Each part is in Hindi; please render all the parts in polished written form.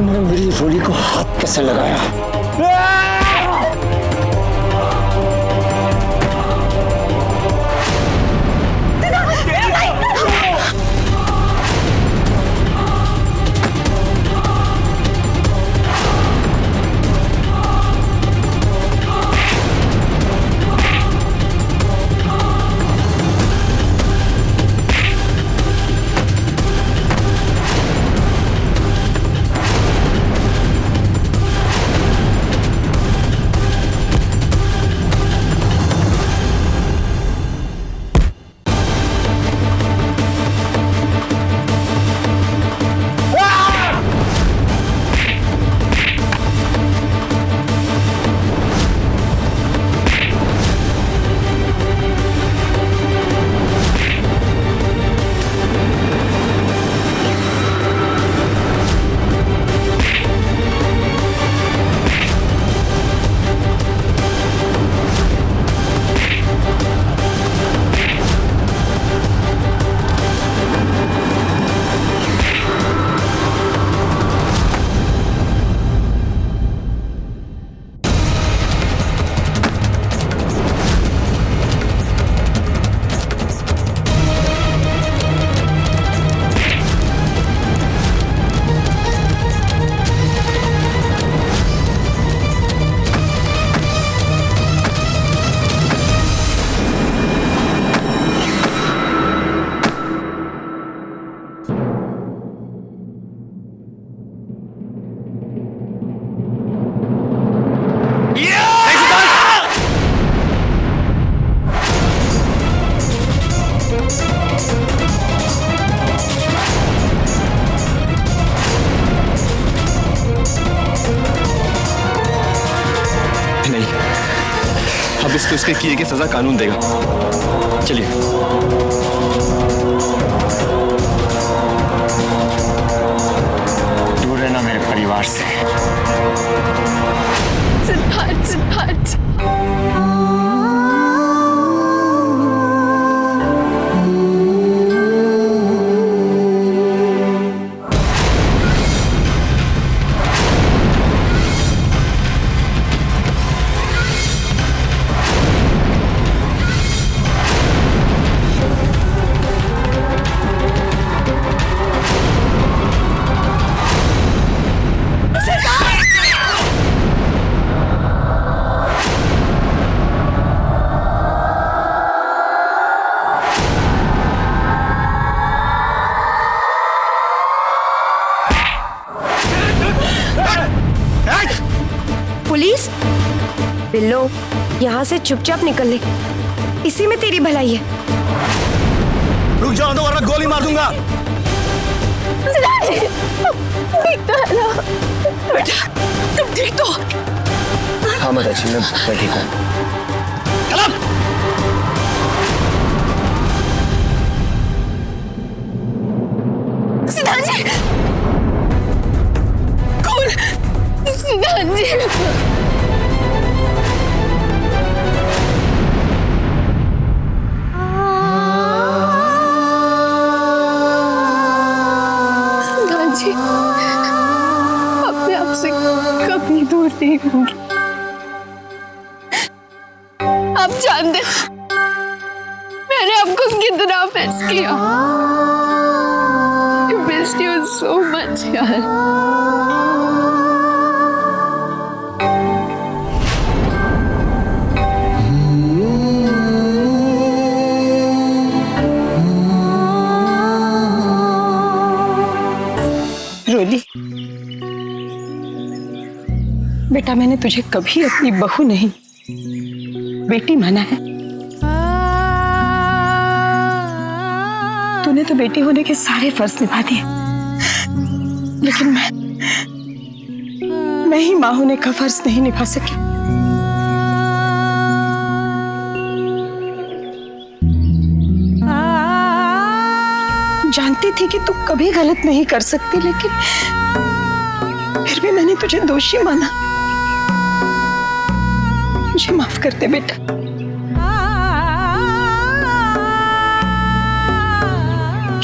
तुमने मेरी रोली को हाथ कैसे लगाया? अब इसको उसके किए की सजा कानून देगा। चलिए। दूर रहना मेरे परिवार से। सिद्धार्थ, सिद्धार्थ। पुलिस? बिल्लो, यहाँ से चुपचाप निकल ले, इसी में तेरी भलाई है। रुक जाओ तो वरना गोली मार दूंगा। ठीक तो है ना? बेटा, तुम ठीक तो? हाँ माताजी, मैं ठीक हूँ। सिद्धार्थ जी, कौन? सिद्धार्थ जी, सिद्धार्थ जी, अब मैं आपसे कभी दूर नहीं रहूंगी। आप जानते मैंने आपको कितना मिस किया। I missed you so much, यार। रोली, बेटा मैंने तुझे कभी अपनी बहू नहीं बेटी माना है। तूने तो बेटी होने के सारे फर्ज निभा दिए, लेकिन मैं ही मां होने का फर्ज नहीं निभा सकी। जानती थी कि तू कभी गलत नहीं कर सकती, लेकिन फिर भी मैंने तुझे दोषी माना। मुझे माफ कर दे बेटा।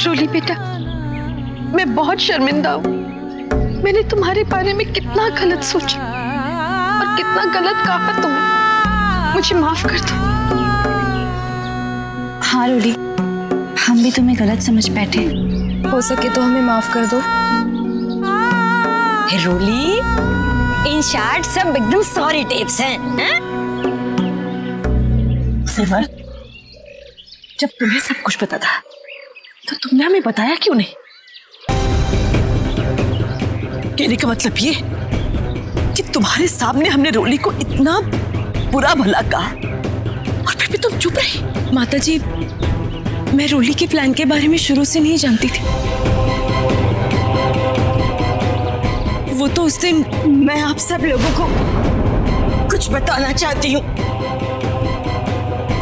रोली बेटा, मैं बहुत शर्मिंदा हूँ। मैंने तुम्हारे बारे में कितना गलत सोचा और कितना गलत कहा तुमने। मुझे माफ कर दो। हाँ रोली, हम भी तुम्हें गलत समझ बैठे। हो सके तो हमें माफ कर दो। रोली, इन शॉर्ट सब एकदम सॉरी टेप्स हैं, हैं? सिमर, जब तुम्हें सब कुछ पता था तो तुमने हमें बताया क्यों नहीं? कहने का मतलब ये कि तुम्हारे सामने हमने रोली को इतना बुरा भला कहा और फिर भी तुम चुप रही। माता जी, मैं रोली के प्लान के बारे में शुरू से नहीं जानती थी। वो तो उस दिन मैं आप सब लोगों को कुछ बताना चाहती हूँ।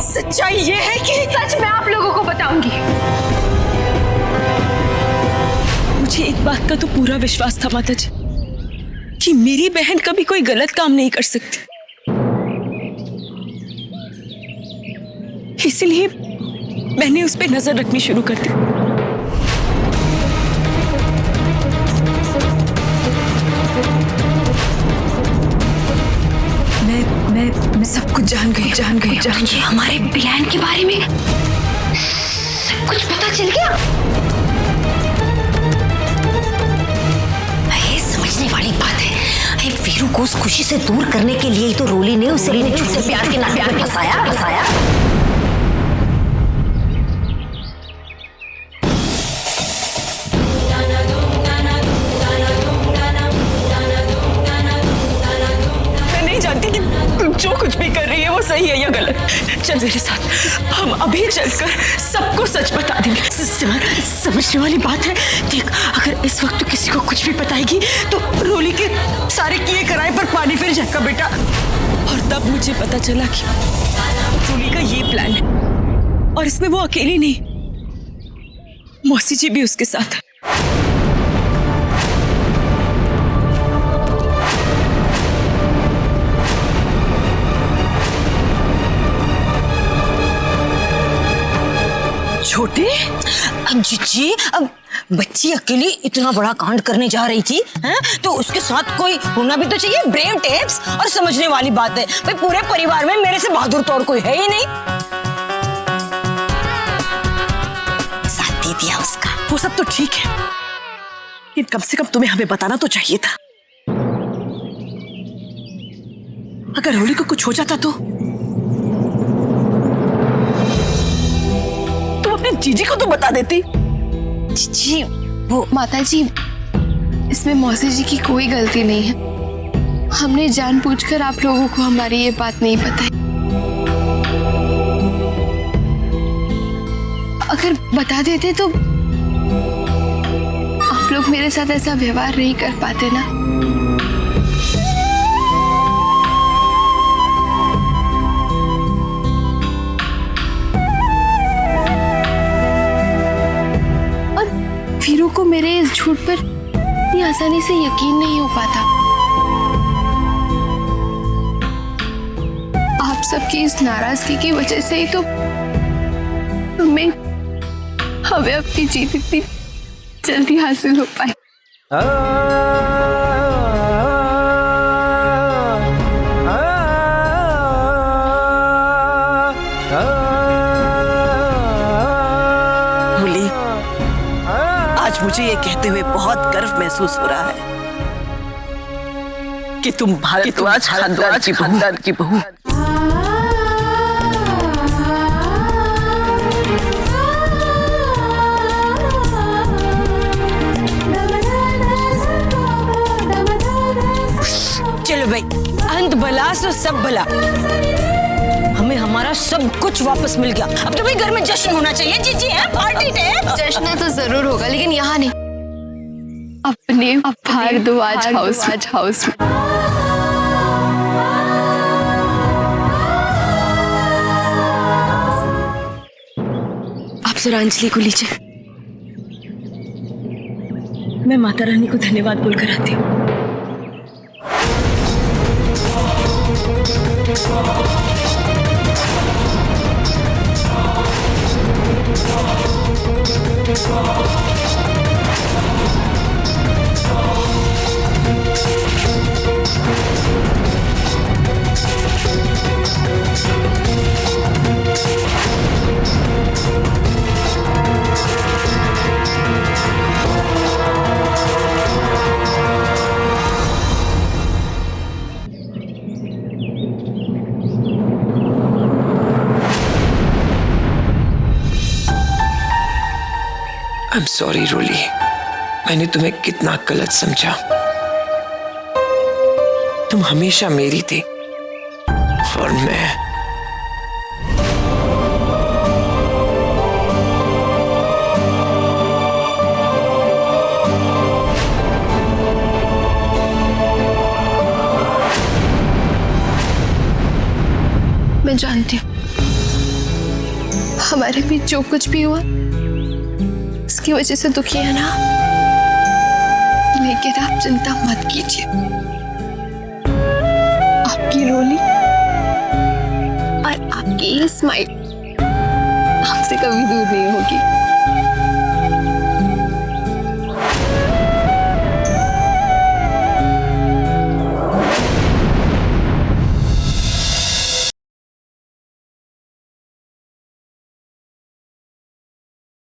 सच्चाई ये है कि सच मैं आप लोगों को बताऊंगी। मुझे एक बात का तो पूरा विश्वास था माता जी कि मेरी बहन कभी कोई गलत काम नहीं कर सकती, इसलिए मैंने उस पर नजर रखनी शुरू कर दी। मैं सब कुछ जान गई। मुझे हमारे प्लान के बारे में सब कुछ पता चल गया। ये समझने वाली बात है। वीरू को उस खुशी से दूर करने के लिए ही तो रोली ने उसे झूठे प्यार के नाते में फंसाया। जो कुछ भी कर रही है वो सही है या गलत। चल मेरे साथ, हम अभी चलकर सबको सच बता देंगे। समझने वाली बात है। देख, अगर इस वक्त तो किसी को कुछ भी बताएगी तो रोली के सारे किए कराए पर पानी फिर जाएगा बेटा। और तब मुझे पता चला कि रोली का ये प्लान है और इसमें वो अकेली नहीं, मौसी जी भी उसके साथ है। छोटे जी, अब बच्ची अकेली इतना बड़ा कांड करने जा रही थी, हैं? तो उसके साथ कोई होना भी तो चाहिए। Brave tapes. और समझने वाली बात है भाई, पूरे परिवार में मेरे से बहादुर तो और कोई है ही नहीं। साथ दे दिया उसका। वो सब तो ठीक है, लेकिन कम से कम तुम्हें हमें बताना तो चाहिए था। अगर रोली को कुछ हो जाता तो अपनी जीजी को तो बता देती। जी वो माता जी, इसमें मौसी जी की कोई गलती नहीं है। हमने जानबूझकर आप लोगों को हमारी ये बात नहीं बताई। अगर बता देते तो आप लोग मेरे साथ ऐसा व्यवहार नहीं कर पाते ना। वीरू को मेरे इस झूठ पर इतनी आसानी से यकीन नहीं हो पाता। आप सबकी इस नाराजगी की वजह से ही तो हमें अपनी जीत इतनी जल्दी हासिल हो पाई। आज मुझे ये कहते हुए बहुत गर्व महसूस हो रहा है कि तुम भारद्वाज खानदान की बहू। चलो भाई, अंत भला सो सब भला। हमें हमारा सब कुछ वापस मिल गया। अब तो भाई घर में जश्न होना चाहिए। जी है, पार्टी टाइम। जश्न तो जरूर होगा, लेकिन यहाँ नहीं, अपने भारद्वाज हाउस में। आप जरा अंजलि को लीजिए, मैं माता रानी को धन्यवाद बोलकर आती हूँ। I'm sorry, रोली। मैंने तुम्हें कितना गलत समझा। तुम हमेशा मेरी थी और मैं मैं जानती हूँ हमारे बीच जो कुछ भी हुआ उसकी वजह से दुखी है ना, लेकिन आप चिंता मत कीजिए। आपकी रोली और आपकी ये स्माइल आपसे कभी दूर नहीं होगी।